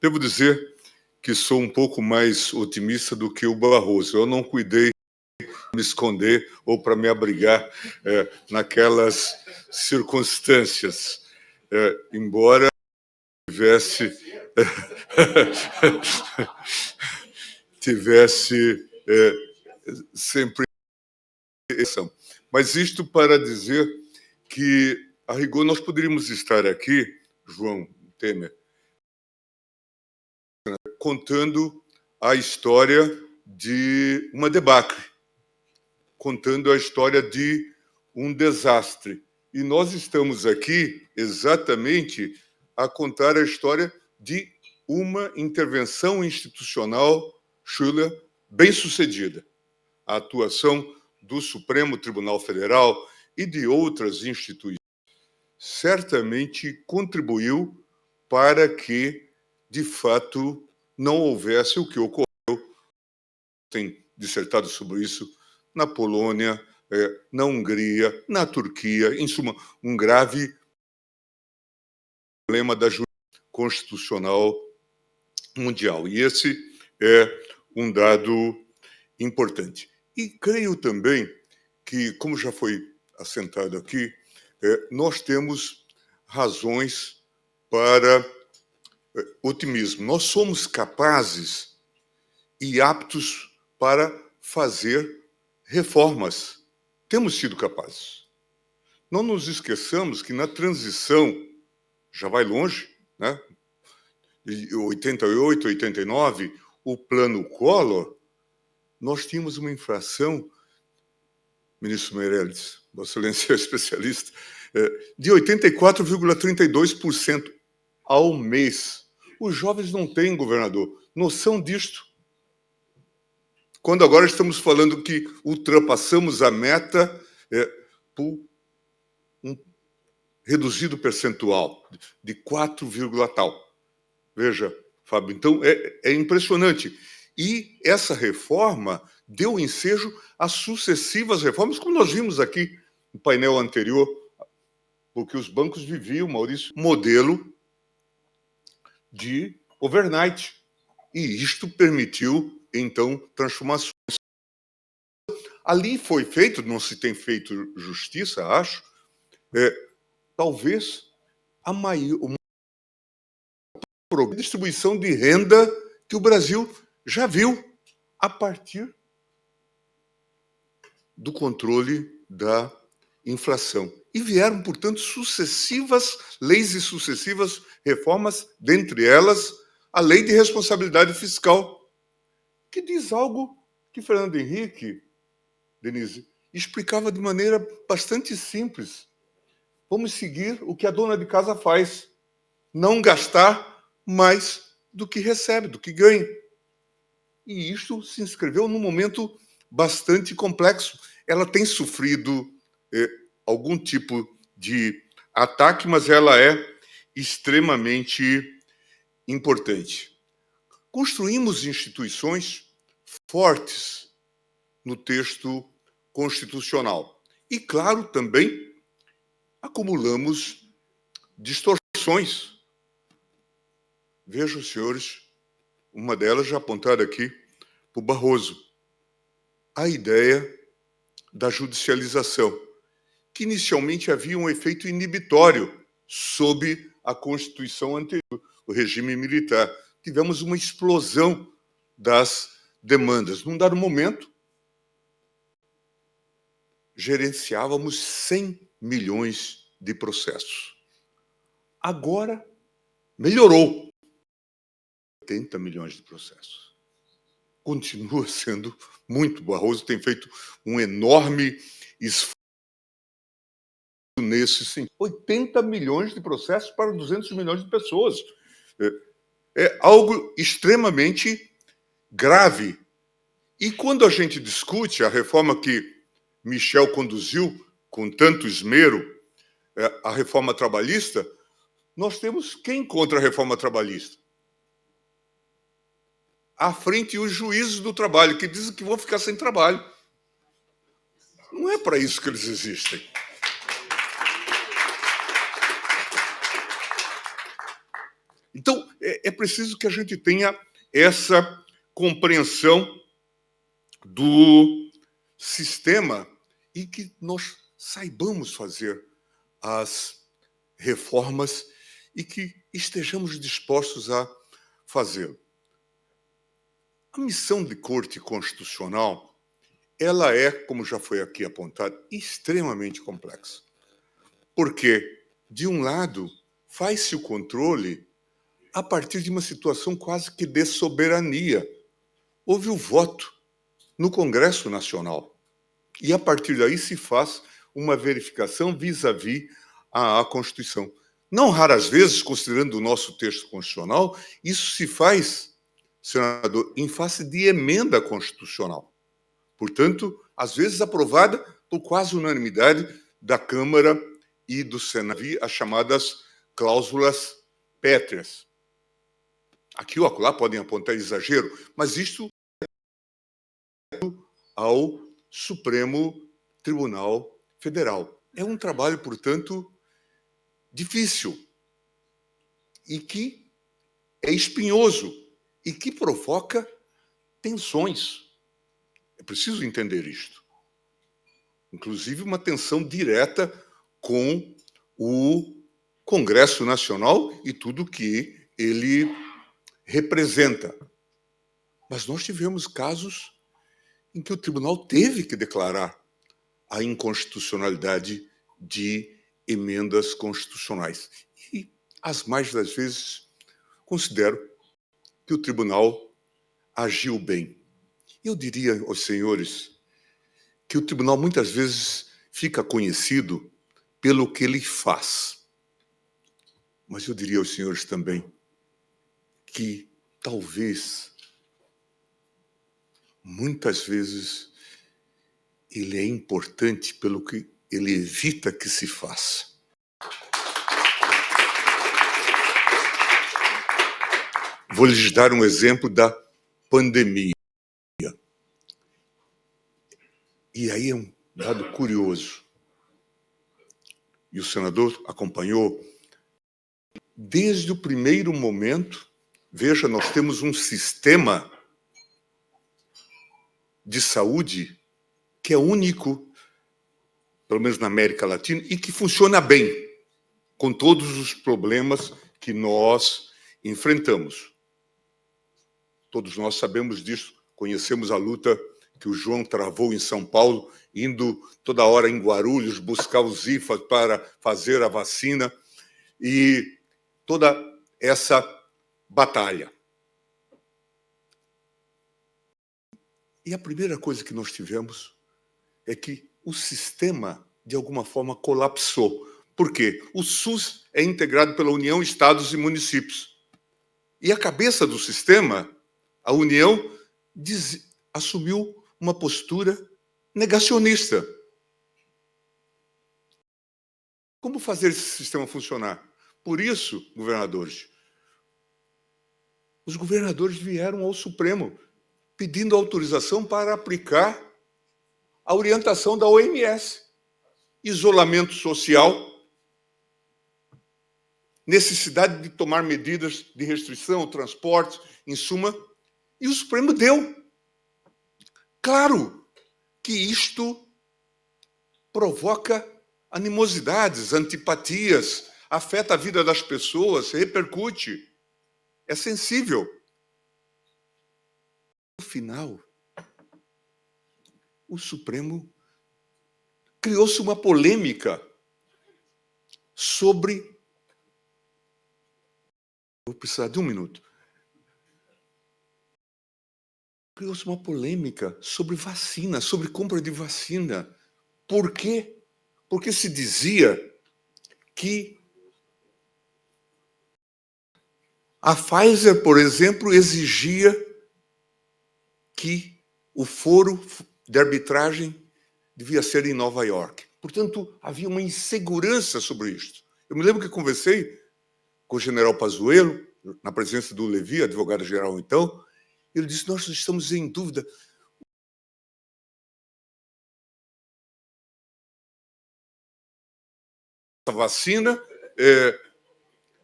Devo dizer que sou um pouco mais otimista do que o Barroso. Eu não cuidei de me esconder ou para me abrigar naquelas circunstâncias, embora tivesse sempre essa. Mas isto para dizer que, a rigor, nós poderíamos estar aqui, João Temer, contando a história de uma debacle, contando a história de um desastre. E nós estamos aqui exatamente a contar a história de uma intervenção institucional, Schuller, bem-sucedida. A atuação do Supremo Tribunal Federal e de outras instituições certamente contribuiu para que, de fato, não houvesse o que ocorreu. Tem dissertado sobre isso na Polônia, na Hungria, na Turquia, em suma, um grave problema da justiça constitucional mundial. E esse é um dado importante. E creio também que, como já foi assentado aqui, nós temos razões para otimismo. Nós somos capazes e aptos para fazer reformas. Temos sido capazes. Não nos esqueçamos que na transição, já vai longe, né? Em 88, 89, o plano Collor, nós tínhamos uma inflação, ministro Meirelles, Vossa Excelência é especialista, de 84,32% ao mês. Os jovens não têm, governador, noção disto. Quando agora estamos falando que ultrapassamos a meta por um reduzido percentual de 4, tal. Veja, Fábio, então é impressionante. E essa reforma deu ensejo a sucessivas reformas, como nós vimos aqui no painel anterior, porque os bancos viviam, Maurício, modelo de overnight. E isto permitiu, então, transformações. Ali foi feito, não se tem feito justiça, acho, talvez a maior distribuição de renda que o Brasil já viu a partir do controle da inflação. E vieram, portanto, sucessivas leis e sucessivas reformas, dentre elas a Lei de Responsabilidade Fiscal, que diz algo que Fernando Henrique, Denise, explicava de maneira bastante simples. Vamos seguir o que a dona de casa faz, não gastar mais do que recebe, do que ganha. E isto se inscreveu num momento bastante complexo. Ela tem sofrido algum tipo de ataque, mas ela é extremamente importante. Construímos instituições fortes no texto constitucional. E, claro, também acumulamos distorções. Vejam, senhores, uma delas já apontada aqui por Barroso. A ideia da judicialização, que inicialmente havia um efeito inibitório sob a Constituição anterior, o regime militar. Tivemos uma explosão das demandas. Num dado momento, gerenciávamos 100 milhões de processos. Agora, melhorou. 80 milhões de processos. Continua sendo muito. Barroso tem feito um enorme esforço nesse sentido. 80 milhões de processos para 200 milhões de pessoas. É algo extremamente grave. E quando a gente discute a reforma que Michel conduziu com tanto esmero, a reforma trabalhista, nós temos quem contra a reforma trabalhista? À frente os juízes do trabalho, que dizem que vão ficar sem trabalho. Não é para isso que eles existem. Então, é preciso que a gente tenha essa compreensão do sistema e que nós saibamos fazer as reformas e que estejamos dispostos a fazê-lo. A missão de Corte Constitucional, ela é, como já foi aqui apontado, extremamente complexa. Porque, de um lado, faz-se o controle a partir de uma situação quase que de soberania. Houve o voto no Congresso Nacional. E, a partir daí, se faz uma verificação vis-à-vis à Constituição. Não raras vezes, considerando o nosso texto constitucional, isso se faz, senador, em face de emenda constitucional. Portanto, às vezes aprovada por quase unanimidade da Câmara e do Senado, as chamadas cláusulas pétreas. Aqui ou acolá podem apontar exagero, mas isto ao Supremo Tribunal Federal. É um trabalho, portanto, difícil e que é espinhoso e que provoca tensões. É preciso entender isto. Inclusive uma tensão direta com o Congresso Nacional e tudo que ele representa. Mas nós tivemos casos em que o tribunal teve que declarar a inconstitucionalidade de emendas constitucionais. E, as mais das vezes, considero que o tribunal agiu bem. Eu diria aos senhores que o tribunal muitas vezes fica conhecido pelo que ele faz. Mas eu diria aos senhores também que talvez, muitas vezes, ele é importante pelo que ele evita que se faça. Vou lhes dar um exemplo da pandemia. E aí é um dado curioso. E o senador acompanhou. Desde o primeiro momento, veja, nós temos um sistema de saúde que é único, pelo menos na América Latina, e que funciona bem, com todos os problemas que nós enfrentamos. Todos nós sabemos disso, conhecemos a luta que o João travou em São Paulo, indo toda hora em Guarulhos buscar os IFAs para fazer a vacina, e toda essa batalha. E a primeira coisa que nós tivemos é que o sistema, de alguma forma, colapsou. Por quê? O SUS é integrado pela União, estados e municípios. E a cabeça do sistema, a União, assumiu uma postura negacionista. Como fazer esse sistema funcionar? Por isso, governadores, os governadores vieram ao Supremo pedindo autorização para aplicar a orientação da OMS. Isolamento social, necessidade de tomar medidas de restrição, transporte, em suma, e o Supremo deu. Claro que isto provoca animosidades, antipatias, afeta a vida das pessoas, repercute, é sensível. No final, o Supremo criou-se uma polêmica sobre... Vou precisar de um minuto. Criou-se uma polêmica sobre vacina, sobre compra de vacina. Por quê? Porque se dizia que a Pfizer, por exemplo, exigia que o foro de arbitragem devia ser em Nova York. Portanto, havia uma insegurança sobre isto. Eu me lembro que conversei com o general Pazuello, na presença do Levi, advogado-geral então, ele disse, nós estamos em dúvida. A vacina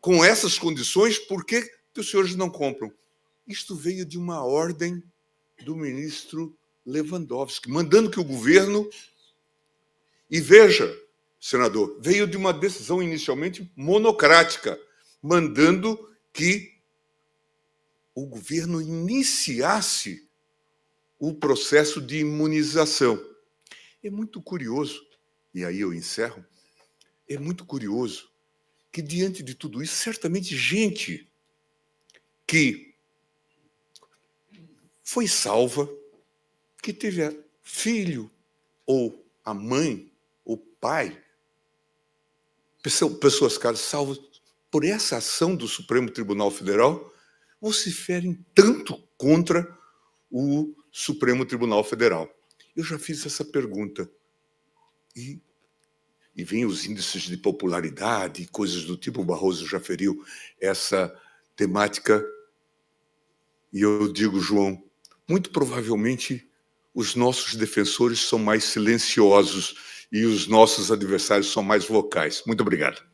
com essas condições, por que os senhores não compram? Isto veio de uma ordem do ministro Lewandowski, mandando que o governo... E veja, senador, veio de uma decisão inicialmente monocrática, mandando que o governo iniciasse o processo de imunização. É muito curioso, e aí eu encerro, é muito curioso que, diante de tudo isso, certamente gente que foi salva, que teve filho, ou a mãe, o pai, pessoas caras salvas por essa ação do Supremo Tribunal Federal, vociferem tanto contra o Supremo Tribunal Federal. Eu já fiz essa pergunta. E vem os índices de popularidade, coisas do tipo, o Barroso já feriu essa temática. E eu digo, João, muito provavelmente os nossos defensores são mais silenciosos e os nossos adversários são mais vocais. Muito obrigado.